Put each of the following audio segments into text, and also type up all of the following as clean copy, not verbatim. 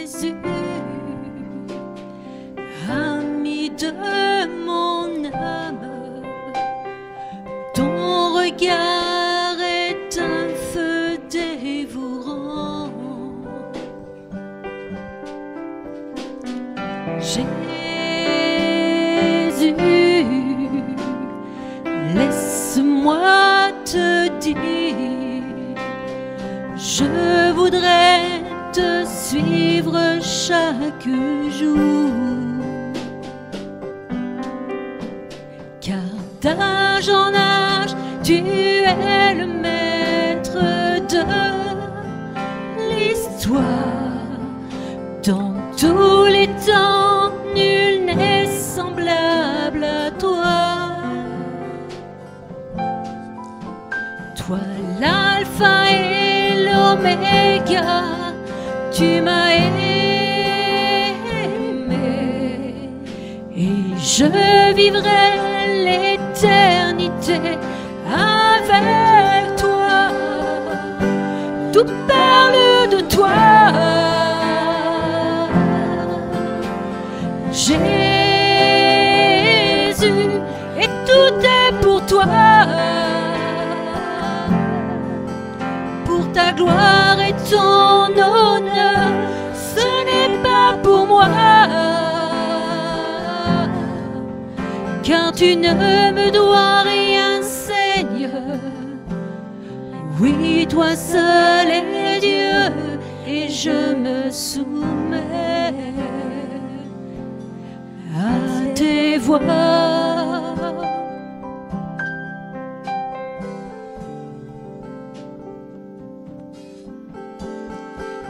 Jésus, ami de mon âme, ton regard est un feu dévorant. Jésus, laisse-moi te dire, je voudrais te suivre chaque jour, car d'âge en âge tu es le maître de l'histoire. Dans tous les temps, nul n'est semblable à toi. Toi l'alpha et l'oméga, tu m'as aimé, et je vivrai l'éternité avec toi. Tout parle de toi, Jésus, et tout est pour toi. Pour ta gloire et ton honneur, ce n'est pas pour moi, car tu ne me dois rien, Seigneur. Oui, toi seul es Dieu, et je me soumets à tes voies.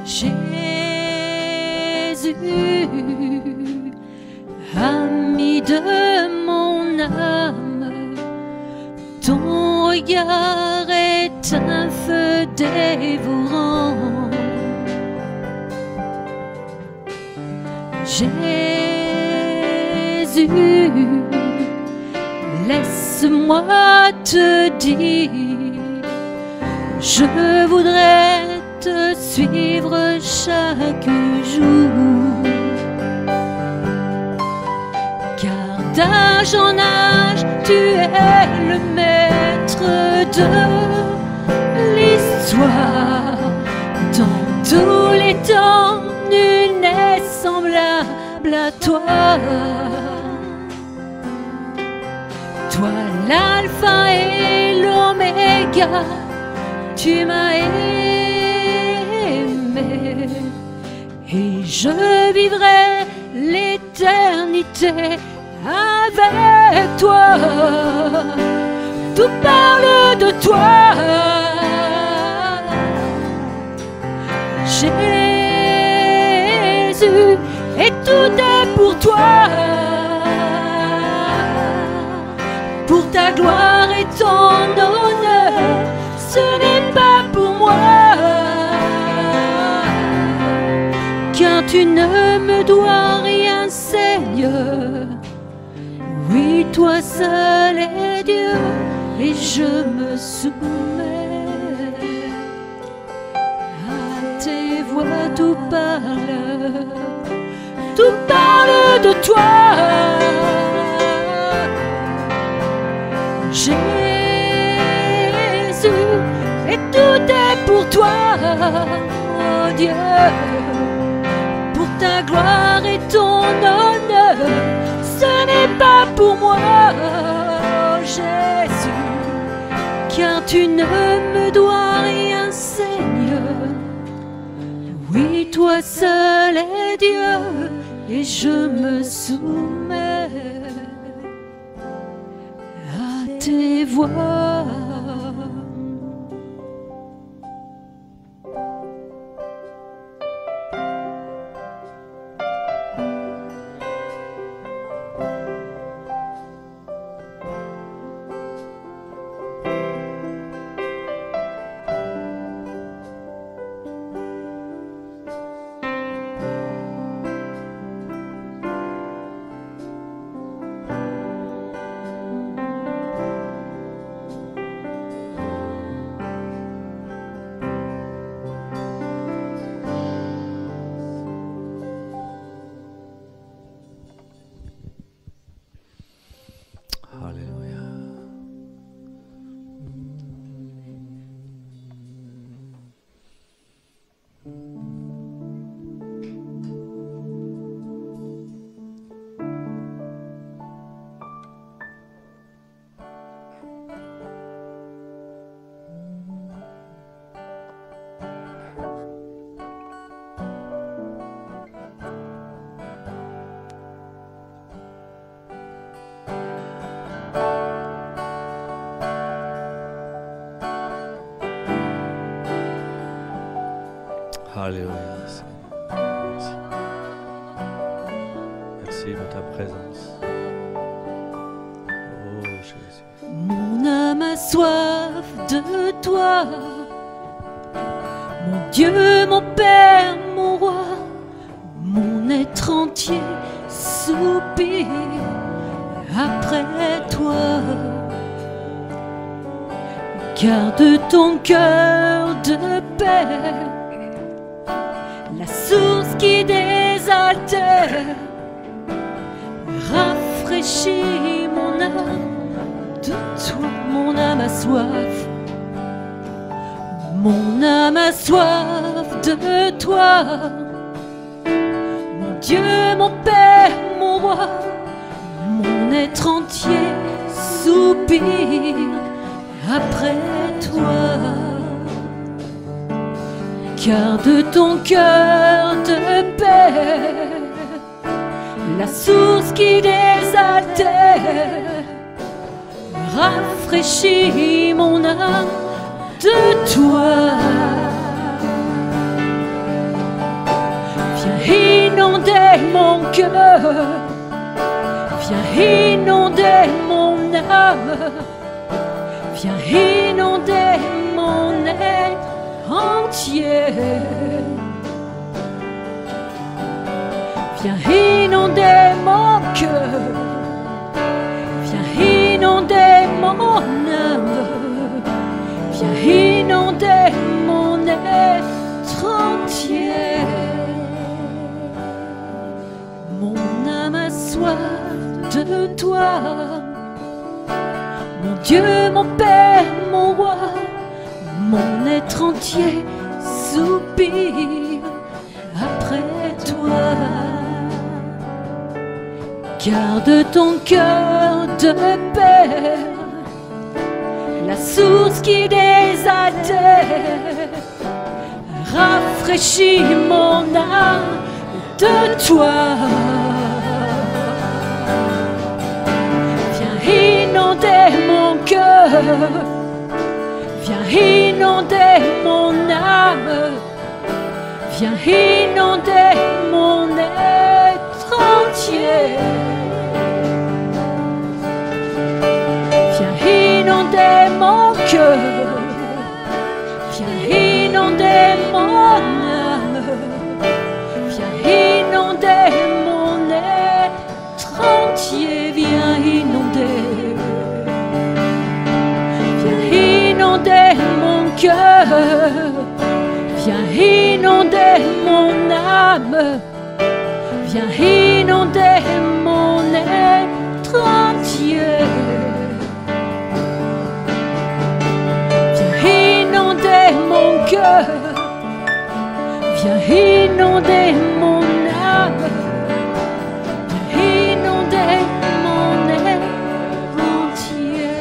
Jésus, ami de mon âme, ton regard est un feu dévorant. Jésus, laisse-moi te dire, je voudrais te suivre chaque jour, car d'âge en âge tu es le maître de l'histoire. Dans tous les temps, nul n'est semblable à toi. Toi l'alpha et l'oméga, tu m'as aimé, et je vivrai l'éternité avec toi. Tout parle de toi, Jésus, et tout est pour toi. Pour ta gloire et ton honneur, ce n'est pas pour moi, car tu ne me dois rien, Seigneur. Oui, toi seul es Dieu, et je me soumets à tes voix. Tout parle de toi, Jésus, et tout est pour toi, oh Dieu. Pour ta gloire et ton honneur, ce n'est pas pour moi, oh Jésus, car tu ne me dois rien, Seigneur. Oui, toi seul es Dieu, et et je me soumets à tes voies. Alléluia. Merci. Merci de ta présence. Oh Jésus. Mon âme a soif de toi, mon Dieu, mon Père, mon roi, mon être entier soupire après toi. Garde ton cœur de paix, la source qui désaltère, rafraîchit mon âme. De toi, mon âme a soif, mon âme a soif de toi, mon Dieu, mon Père, mon roi, mon être entier soupire après toi. Garde ton cœur de paix, la source qui désaltère, rafraîchis mon âme de toi. Viens inonder mon cœur, viens inonder mon âme, viens inonder mon être entier. Viens inonder mon cœur, viens inonder mon âme, viens inonder mon être entier. Mon âme a soif de toi, mon Dieu, mon Père, mon roi, mon être entier soupire après toi. Garde ton cœur de paix, la source qui désaltère, rafraîchis mon âme de toi. Viens inonder mon cœur, viens inonder mon âme, viens inonder mon être entier. Viens inonder mon cœur, viens inonder mon âme, viens inonder mon être entier. Viens inonder, viens inonder mon cœur, viens inonder mon âme, viens inonder mon être entier. Viens inonder mon cœur, viens inonder mon âme, viens inonder mon être entier.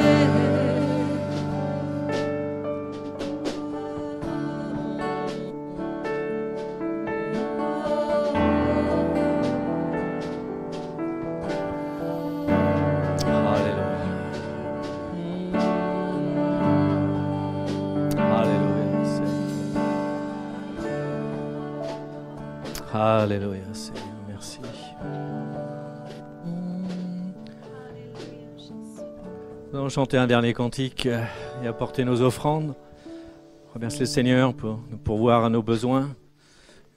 Alléluia, Seigneur, merci. Nous allons chanter un dernier cantique et apporter nos offrandes. On remercie le Seigneur pour nous pourvoir à nos besoins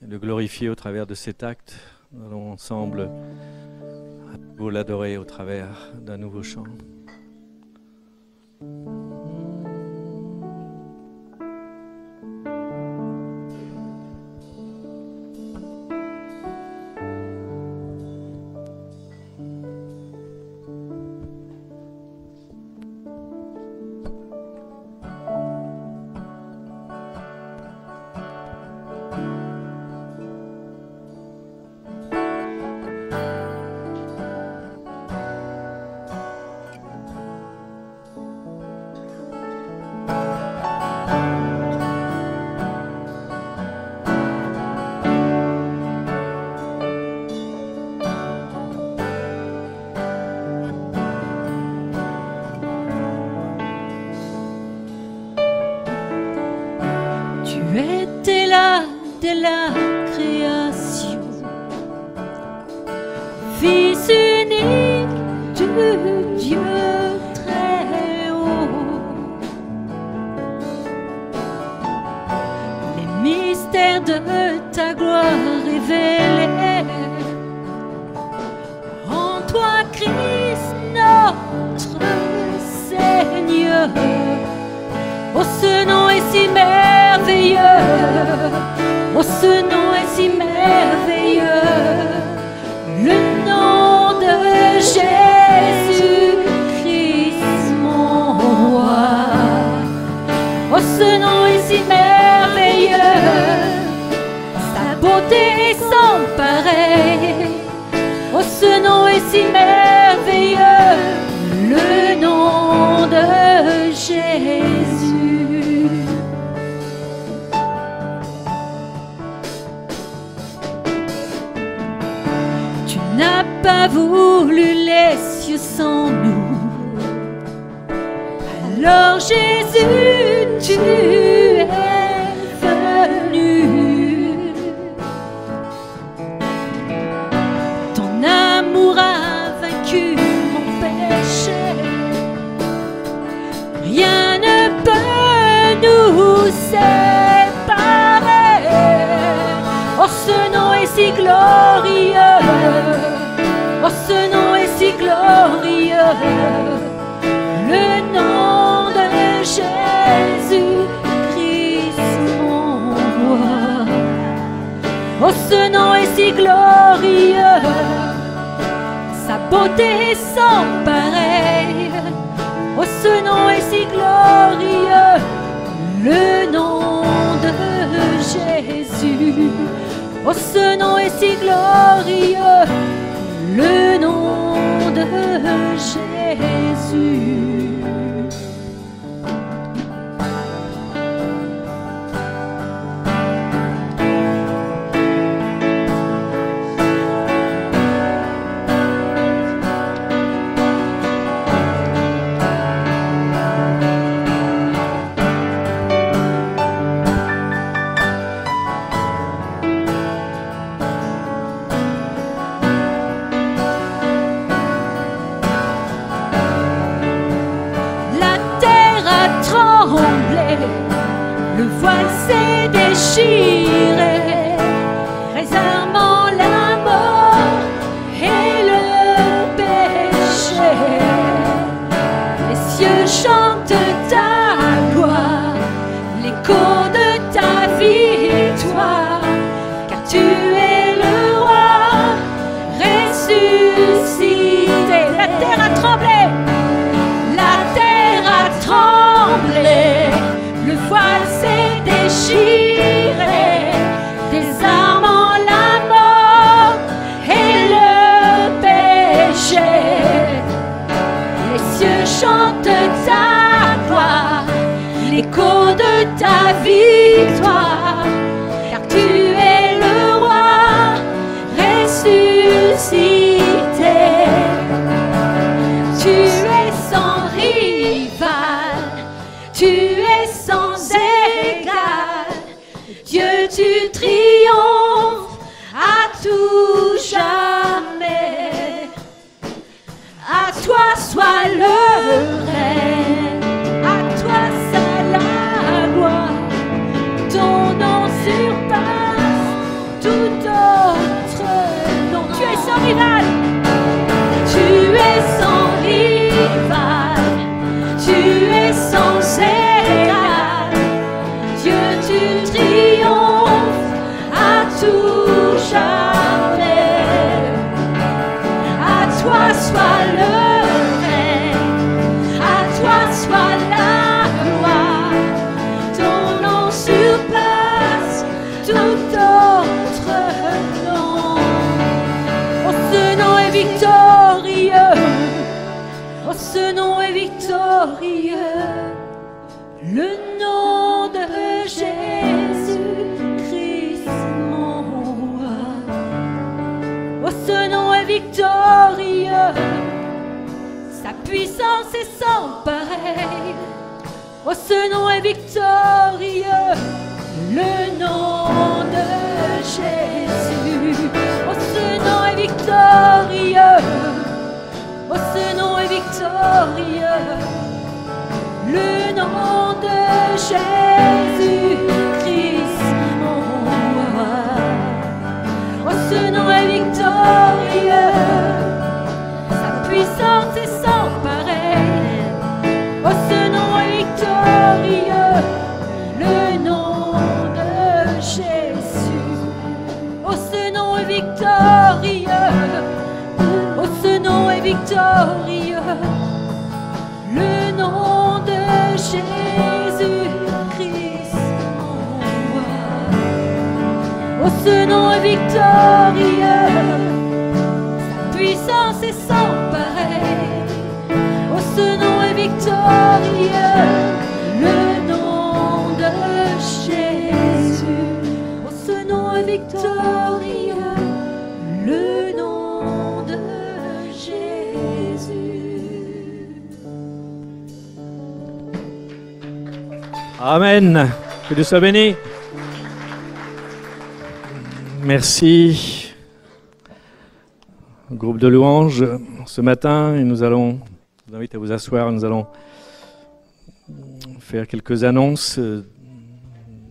et le glorifier au travers de cet acte. Nous allons ensemble vous l'adorer au travers d'un nouveau chant. Fils unique du Dieu très haut, les mystères de ta gloire révélés en toi, Christ notre Seigneur. Oh, ce nom est si merveilleux, oh, ce nom est si merveilleux, le nom de Jésus-Christ mon roi. Oh, ce nom est si merveilleux, sa beauté est sans pareil. Oh, ce nom est si merveilleux, le nom de Jésus. Tu n'as pas voulu les cieux sans nous. Alors Jésus, tu es venu. Ton amour a vaincu mon péché. Rien ne peut nous séparer. Oh, ce nom est si glorieux. Oh, ce nom est si glorieux. Le nom de Jésus-Christ mon roi. Oh, ce nom est si glorieux. Sa beauté est sans pareil. Oh, ce nom est si glorieux, le nom de Jésus. Oh, ce nom est si glorieux, le nom de Jésus. Le voile s'est déchiré, réservant la mort et le péché. Les cieux chantent ta gloire, l'écho de ta victoire, car tu es le roi ressuscité. La terre a tremblé, la terre a tremblé. Le voile s'est déchiré, désarmant la mort et le péché. Les cieux chantent ta gloire, l'écho de ta victoire, car tu es le roi ressuscité. Tu es sans rival, tu es sans égal, Dieu, tu triomphes à jamais. À toi soit le règne, à toi soit la gloire. Ton nom surpasse tout autre nom. Oh, ce nom est victorieux. Oh, ce nom est victorieux. Le nom de Jésus-Christ, mon roi. Oh, ce nom est victorieux. Sa puissance est sans pareil. Oh, ce nom est victorieux. Le nom de Jésus. Oh, ce nom est victorieux. Oh, ce nom est victorieux. Le nom de Jésus-Christ, mon roi. Oh, ce nom est victorieux. Sa puissance est sans pareil. Oh, ce nom est victorieux. Le nom de Jésus. Oh, ce nom est victorieux. Oh, ce nom est victorieux. Le nom de Jésus-Christ, mon roi. Oh, ce nom est victorieux. Sa puissance est sans pareil. Oh, ce nom est victorieux. Le nom de Jésus. Oh, ce nom est victorieux. Le nom de Jésus. Amen. Que Dieu soit béni. Merci. Groupe de louanges. Ce matin, et je vous invite à vous asseoir. Nous allons faire quelques annonces.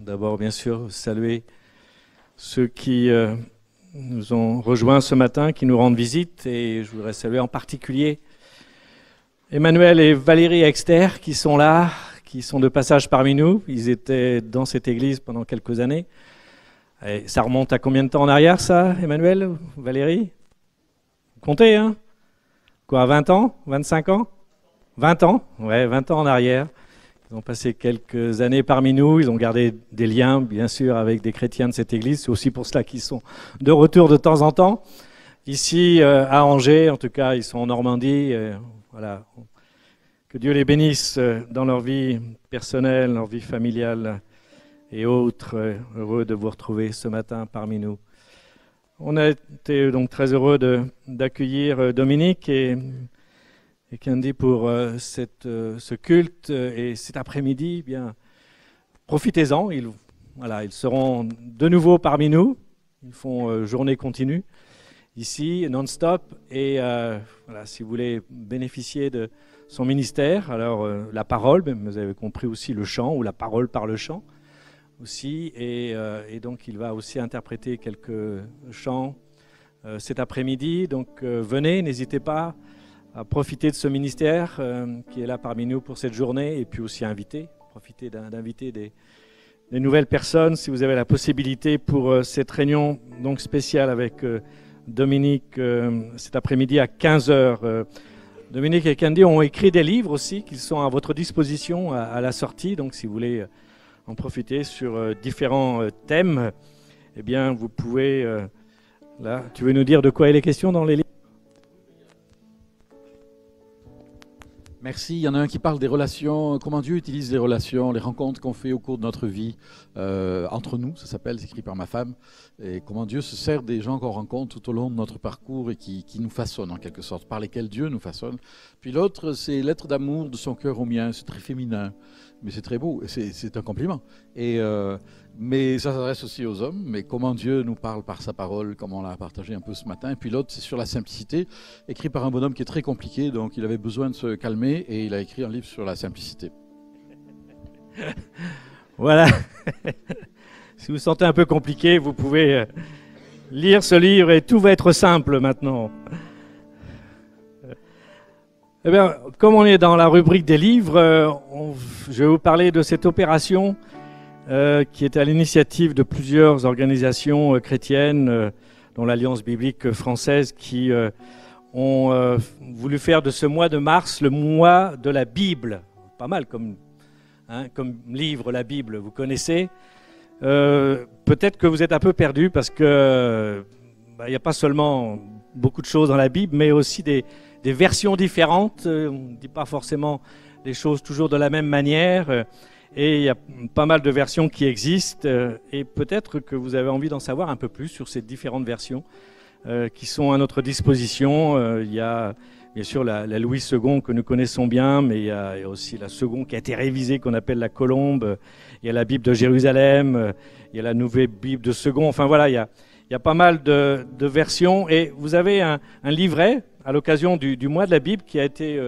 D'abord, bien sûr, saluer ceux qui nous ont rejoints ce matin, qui nous rendent visite. Et je voudrais saluer en particulier Emmanuel et Valérie Exter qui sont là, qui sont de passage parmi nous. Ils étaient dans cette église pendant quelques années. Et ça remonte à combien de temps en arrière, ça, Emmanuel, Valérie? Comptez, hein? Quoi, 20 ans? 25 ans? 20 ans? Ouais, 20 ans en arrière. Ils ont passé quelques années parmi nous. Ils ont gardé des liens, bien sûr, avec des chrétiens de cette église. C'est aussi pour cela qu'ils sont de retour de temps en temps. Ici, à Angers, en tout cas, ils sont en Normandie. Voilà. Que Dieu les bénisse dans leur vie personnelle, leur vie familiale et autres. Heureux de vous retrouver ce matin parmi nous. On a été donc très heureux d'accueillir Dominique et Candy pour ce culte. Et cet après-midi, eh bien, profitez-en. Ils seront de nouveau parmi nous. Ils font journée continue ici, non-stop. Et voilà, si vous voulez bénéficier de son ministère, alors la parole, vous avez compris aussi le chant, ou la parole par le chant aussi, et donc il va aussi interpréter quelques chants cet après-midi. Donc venez, n'hésitez pas à profiter de ce ministère qui est là parmi nous pour cette journée, et puis aussi profiter d'inviter des nouvelles personnes si vous avez la possibilité pour cette réunion donc spéciale avec Dominique cet après-midi à 15h. Dominique et Candy ont écrit des livres aussi qui sont à votre disposition à la sortie. Donc si vous voulez en profiter sur différents thèmes, eh bien vous pouvez... là, tu veux nous dire de quoi il est question dans les livres? Merci. Il y en a un qui parle des relations, comment Dieu utilise les relations, les rencontres qu'on fait au cours de notre vie entre nous, ça s'appelle, c'est écrit par ma femme, et comment Dieu se sert des gens qu'on rencontre tout au long de notre parcours et qui nous façonnent en quelque sorte, par lesquels Dieu nous façonne. Puis l'autre, c'est Lettre d'amour de son cœur au mien, c'est très féminin, mais c'est très beau, c'est un compliment. Mais ça s'adresse aussi aux hommes, mais comment Dieu nous parle par sa parole, comme on l'a partagé un peu ce matin. Et puis l'autre, c'est sur la simplicité, écrit par un bonhomme qui est très compliqué, donc il avait besoin de se calmer, et il a écrit un livre sur la simplicité. Voilà. Si vous vous sentez un peu compliqué, vous pouvez lire ce livre et tout va être simple maintenant. Eh bien, comme on est dans la rubrique des livres, je vais vous parler de cette opération qui est à l'initiative de plusieurs organisations chrétiennes dont l'Alliance biblique française, qui ont voulu faire de ce mois de mars le mois de la Bible. Pas mal comme livre, la Bible, vous connaissez. Peut-être que vous êtes un peu perdu parce que il n'y a pas seulement beaucoup de choses dans la Bible, mais aussi des versions différentes. On ne dit pas forcément les choses toujours de la même manière. Et il y a pas mal de versions qui existent. Et peut-être que vous avez envie d'en savoir un peu plus sur ces différentes versions qui sont à notre disposition. Il y a bien sûr la Louis II que nous connaissons bien, mais il y a aussi la seconde qui a été révisée, qu'on appelle la Colombe. Il y a la Bible de Jérusalem, il y a la nouvelle Bible de Second. Enfin voilà, il y a pas mal de versions. Et vous avez un livret à l'occasion du mois de la Bible qui a été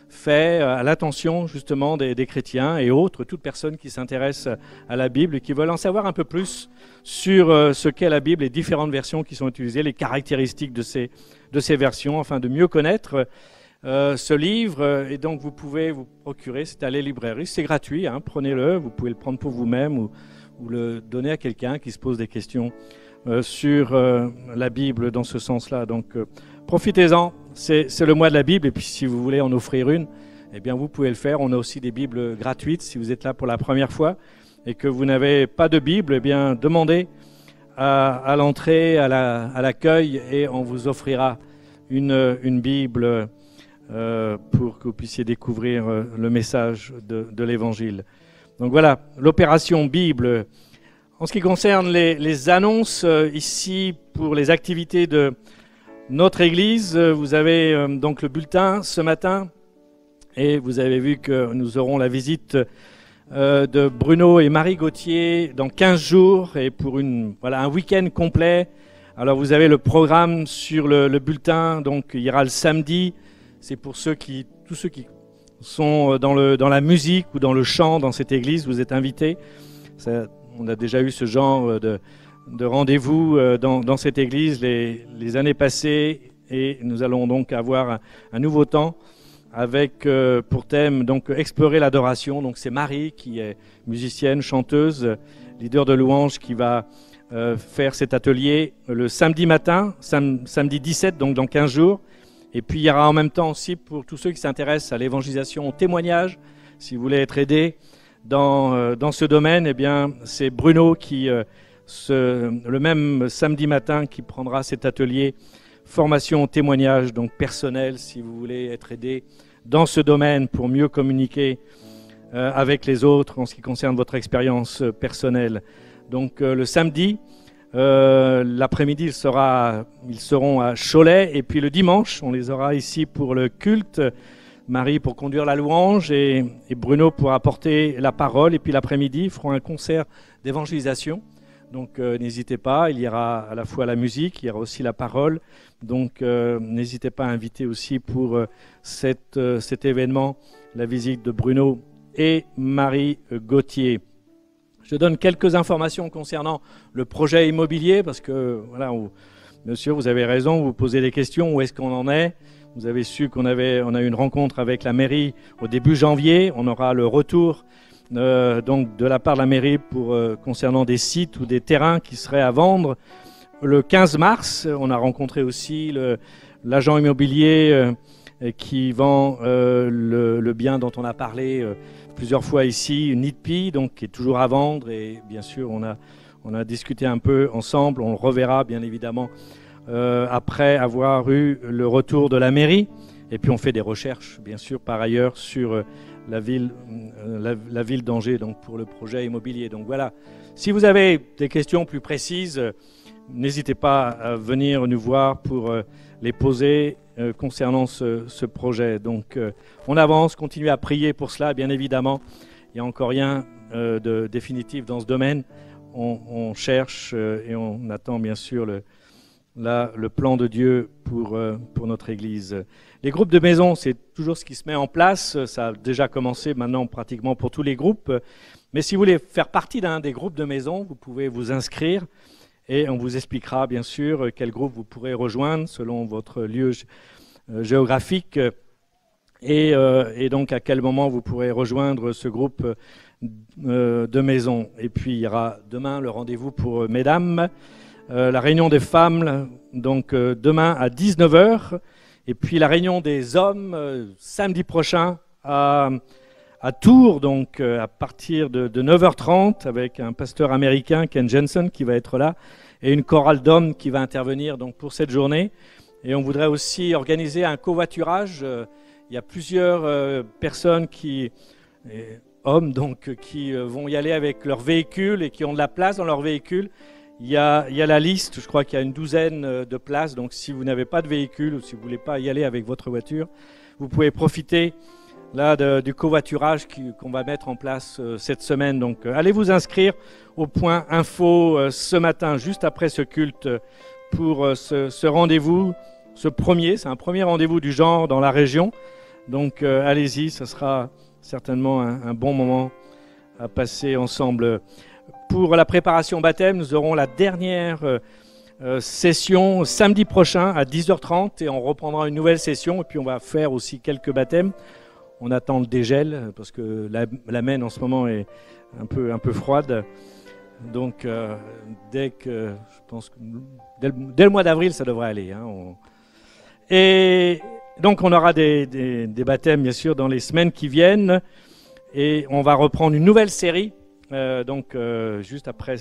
fait à l'attention justement des chrétiens et autres, toute personne qui s'intéresse à la Bible et qui veulent en savoir un peu plus sur ce qu'est la Bible, les différentes versions qui sont utilisées, les caractéristiques de ces versions, afin de mieux connaître ce livre. Et donc vous pouvez vous procurer, c'est à la librairie, c'est gratuit, hein, prenez-le, vous pouvez le prendre pour vous-même ou le donner à quelqu'un qui se pose des questions sur la Bible dans ce sens-là. Donc profitez-en, c'est le mois de la Bible, et puis si vous voulez en offrir une, eh bien vous pouvez le faire. On a aussi des Bibles gratuites si vous êtes là pour la première fois et que vous n'avez pas de Bible, eh bien demandez à l'entrée, à l'accueil, et on vous offrira une Bible pour que vous puissiez découvrir le message de l'Évangile. Donc voilà, l'opération Bible. En ce qui concerne les annonces ici pour les activités de notre Église, vous avez donc le bulletin ce matin, et vous avez vu que nous aurons la visite de Bruno et Marie Gauthier dans 15 jours et pour un week-end complet. Alors vous avez le programme sur le bulletin, donc il y aura le samedi, c'est pour tous ceux qui sont dans la musique ou dans le chant dans cette église, vous êtes invités. On a déjà eu ce genre de rendez-vous dans cette église les années passées, et nous allons donc avoir un nouveau temps avec pour thème donc explorer l'adoration. Donc c'est Marie qui est musicienne, chanteuse, leader de louange, qui va faire cet atelier le samedi matin, samedi 17, donc dans 15 jours. Et puis il y aura en même temps aussi pour tous ceux qui s'intéressent à l'évangélisation, au témoignage, si vous voulez être aidé dans ce domaine, eh bien c'est Bruno qui le même samedi matin qui prendra cet atelier formation au témoignage, donc personnel, si vous voulez être aidé dans ce domaine pour mieux communiquer avec les autres en ce qui concerne votre expérience personnelle. Donc le samedi, l'après-midi, ils seront à Cholet, et puis le dimanche, on les aura ici pour le culte. Marie pour conduire la louange et Bruno pour apporter la parole. Et puis l'après-midi, ils feront un concert d'évangélisation. Donc n'hésitez pas, il y aura à la fois la musique, il y aura aussi la parole. Donc n'hésitez pas à inviter aussi pour cet événement la visite de Bruno et Marie Gauthier. Je donne quelques informations concernant le projet immobilier parce que, voilà, monsieur, vous avez raison, vous posez des questions, où est-ce qu'on en est ? Vous avez su on a eu une rencontre avec la mairie au début janvier. On aura le retour donc de la part de la mairie concernant des sites ou des terrains qui seraient à vendre. Le 15 mars, on a rencontré aussi l'agent immobilier qui vend le bien dont on a parlé plusieurs fois ici, Nidpi, donc qui est toujours à vendre. Et bien sûr, on a discuté un peu ensemble. On le reverra bien évidemment après avoir eu le retour de la mairie. Et puis on fait des recherches, bien sûr, par ailleurs, sur la ville d'Angers, donc pour le projet immobilier. Donc voilà, si vous avez des questions plus précises, n'hésitez pas à venir nous voir pour les poser concernant ce projet. Donc on avance, continuez à prier pour cela, bien évidemment. Il n'y a encore rien de définitif dans ce domaine. On cherche et on attend bien sûr le plan de Dieu pour notre Église. Les groupes de maison, c'est toujours ce qui se met en place. Ça a déjà commencé maintenant pratiquement pour tous les groupes. Mais si vous voulez faire partie d'un des groupes de maison, vous pouvez vous inscrire et on vous expliquera bien sûr quel groupe vous pourrez rejoindre selon votre lieu géographique et donc à quel moment vous pourrez rejoindre ce groupe de maison. Et puis il y aura demain le rendez-vous pour mesdames la réunion des femmes, là, donc demain à 19 h, et puis la réunion des hommes samedi prochain à Tours, donc à partir de 9 h 30, avec un pasteur américain, Ken Jensen, qui va être là, et une chorale d'hommes qui va intervenir donc, pour cette journée. Et on voudrait aussi organiser un covoiturage. Il y a plusieurs personnes hommes donc, qui vont y aller avec leur véhicule et qui ont de la place dans leur véhicule. Il y a la liste, je crois qu'il y a une douzaine de places. Donc si vous n'avez pas de véhicule ou si vous ne voulez pas y aller avec votre voiture, vous pouvez profiter là, du covoiturage qu'on va mettre en place cette semaine. Donc allez vous inscrire au point info ce matin, juste après ce culte, pour ce rendez-vous, c'est un premier rendez-vous du genre dans la région. Donc allez-y, ce sera certainement un bon moment à passer ensemble. Pour la préparation baptême, nous aurons la dernière session samedi prochain à 10 h 30 et on reprendra une nouvelle session et puis on va faire aussi quelques baptêmes. On attend le dégel parce que la Maine en ce moment est un peu froide. Donc je pense que dès le mois d'avril, ça devrait aller. Et donc on aura des baptêmes bien sûr dans les semaines qui viennent et on va reprendre une nouvelle série. Juste après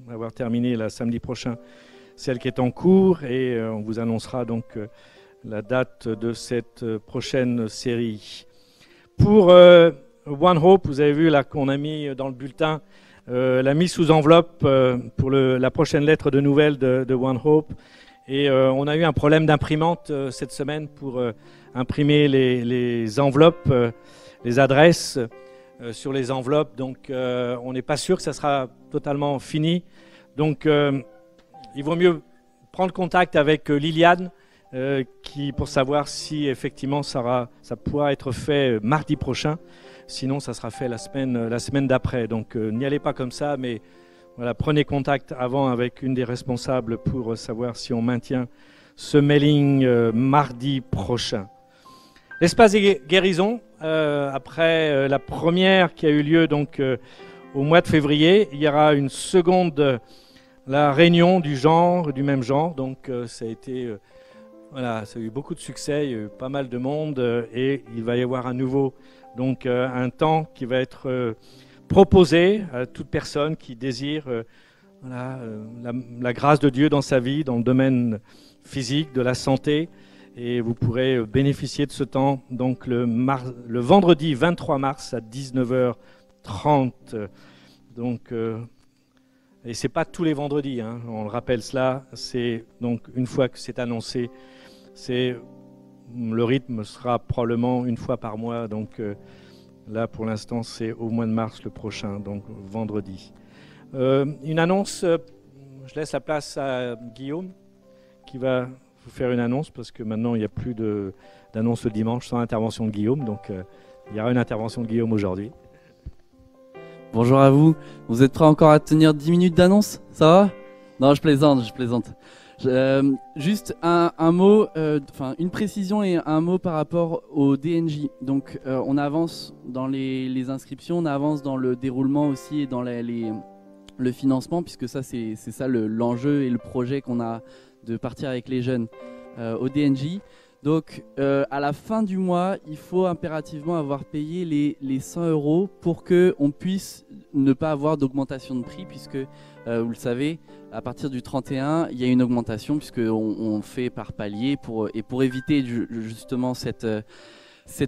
avoir terminé la samedi prochain, celle qui est en cours et on vous annoncera donc la date de cette prochaine série. Pour One Hope, vous avez vu là qu'on a mis dans le bulletin la mise sous enveloppe pour la prochaine lettre de nouvelles de One Hope. Et on a eu un problème d'imprimante cette semaine pour imprimer les enveloppes, les adresses sur les enveloppes. Donc on n'est pas sûr que ça sera totalement fini. Donc il vaut mieux prendre contact avec Liliane pour savoir si effectivement ça pourra être fait mardi prochain. Sinon ça sera fait la semaine d'après. Donc n'y allez pas comme ça, mais voilà, prenez contact avant avec une des responsables pour savoir si on maintient ce mailing mardi prochain. L'espace des guérisons, après la première qui a eu lieu donc, au mois de février, il y aura une seconde, la réunion du même genre. Donc ça a eu beaucoup de succès, il y a eu pas mal de monde et il va y avoir à nouveau donc, un temps qui va être proposé à toute personne qui désire la grâce de Dieu dans sa vie, dans le domaine physique, de la santé. Et vous pourrez bénéficier de ce temps donc le vendredi 23 mars à 19 h 30. Donc, et ce n'est pas tous les vendredis, on le rappelle cela. C'est donc une fois que c'est annoncé, le rythme sera probablement une fois par mois. Donc là, pour l'instant, c'est au mois de mars le prochain, donc vendredi. Une annonce, je laisse la place à Guillaume qui va vous faire une annonce parce que maintenant, il n'y a plus d'annonce le dimanche sans intervention de Guillaume. Donc, il y aura une intervention de Guillaume aujourd'hui. Bonjour à vous. Vous êtes prêts encore à tenir 10 minutes d'annonce? Ça va? Non, je plaisante. Juste un mot, une précision et un mot par rapport au DNJ. Donc on avance dans les inscriptions, on avance dans le déroulement aussi et dans le financement, puisque ça c'est ça l'enjeu et le projet qu'on a de partir avec les jeunes au DNJ. Donc à la fin du mois, il faut impérativement avoir payé les 100 € pour qu'on puisse ne pas avoir d'augmentation de prix, puisque vous le savez, à partir du 31, il y a une augmentation puisqu'on fait par palier et pour éviter justement cette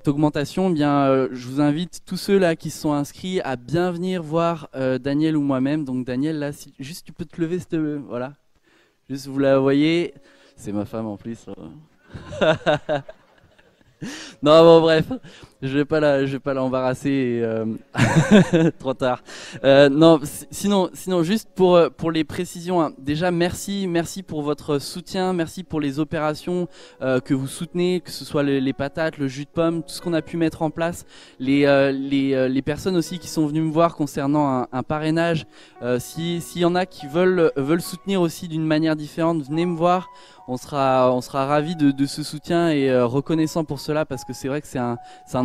augmentation. Je vous invite tous ceux là qui se sont inscrits à bien venir voir Daniel ou moi-même. Donc Daniel, là, juste tu peux te lever, voilà. Juste vous la voyez, c'est ma femme en plus. Non, bon, bref, je vais pas l'embarrasser trop tard. Non, sinon juste pour les précisions, déjà merci pour votre soutien, merci pour les opérations que vous soutenez, que ce soit les patates, le jus de pomme, tout ce qu'on a pu mettre en place, les personnes aussi qui sont venues me voir concernant un parrainage. S'il y en a qui veulent soutenir aussi d'une manière différente, venez me voir. On sera ravis de ce soutien et reconnaissant pour cela, parce que c'est vrai que c'est un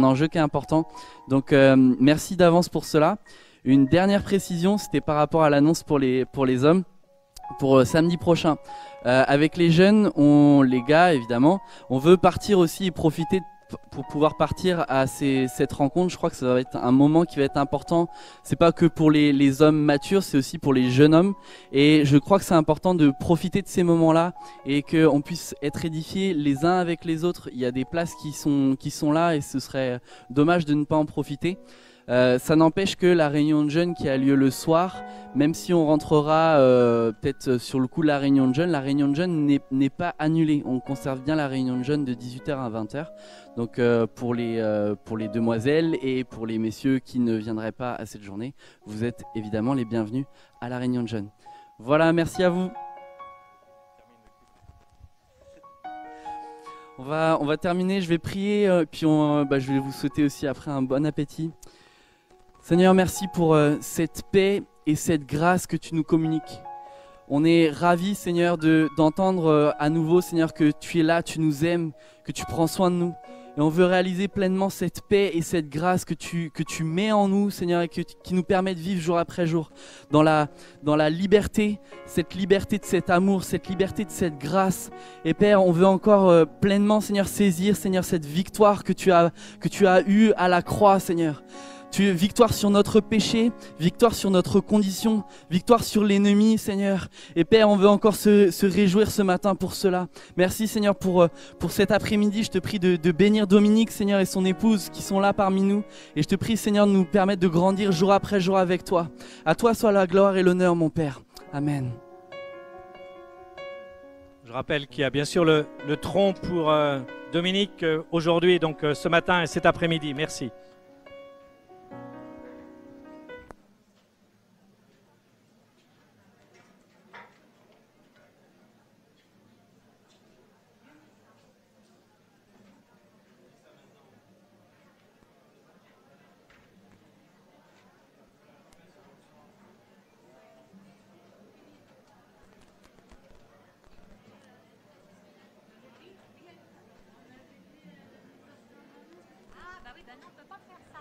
enjeu qui est important. Donc merci d'avance pour cela. Une dernière précision, c'était par rapport à l'annonce pour les hommes. pour samedi prochain. Avec les jeunes, les gars évidemment, on veut partir aussi et profiter pour pouvoir partir à cette rencontre. Je crois que ça va être un moment qui va être important. C'est pas que pour les hommes matures, c'est aussi pour les jeunes hommes. Et je crois que c'est important de profiter de ces moments-là et qu'on puisse être édifiés les uns avec les autres. Il y a des places qui sont là et ce serait dommage de ne pas en profiter. Ça n'empêche que la réunion de jeunes qui a lieu le soir, même si on rentrera peut-être sur le coup de la réunion de jeunes n'est pas annulée. On conserve bien la réunion de jeunes de 18h à 20h. Donc pour les demoiselles et pour les messieurs qui ne viendraient pas à cette journée, vous êtes évidemment les bienvenus à la réunion de jeunes. Voilà, merci à vous. On va terminer, je vais prier, puis je vais vous souhaiter aussi après un bon appétit. Seigneur, merci pour cette paix et cette grâce que tu nous communiques. On est ravis, Seigneur, d'entendre à nouveau, Seigneur, que tu es là, tu nous aimes, que tu prends soin de nous. Et on veut réaliser pleinement cette paix et cette grâce que tu mets en nous, Seigneur, et qui nous permet de vivre jour après jour dans la liberté, cette liberté de cet amour, cette liberté de cette grâce. Et Père, on veut encore pleinement, Seigneur, saisir, Seigneur, cette victoire que tu as eue à la croix, Seigneur. Victoire sur notre péché, victoire sur notre condition, victoire sur l'ennemi, Seigneur. Et Père, on veut encore se réjouir ce matin pour cela. Merci, Seigneur, pour cet après-midi. Je te prie de bénir Dominique, Seigneur, et son épouse qui sont là parmi nous. Et je te prie, Seigneur, de nous permettre de grandir jour après jour avec toi. À toi soit la gloire et l'honneur, mon Père. Amen. Je rappelle qu'il y a bien sûr le tronc pour Dominique aujourd'hui, donc ce matin et cet après-midi. Merci. Ah bah oui, bah non, on peut pas faire ça.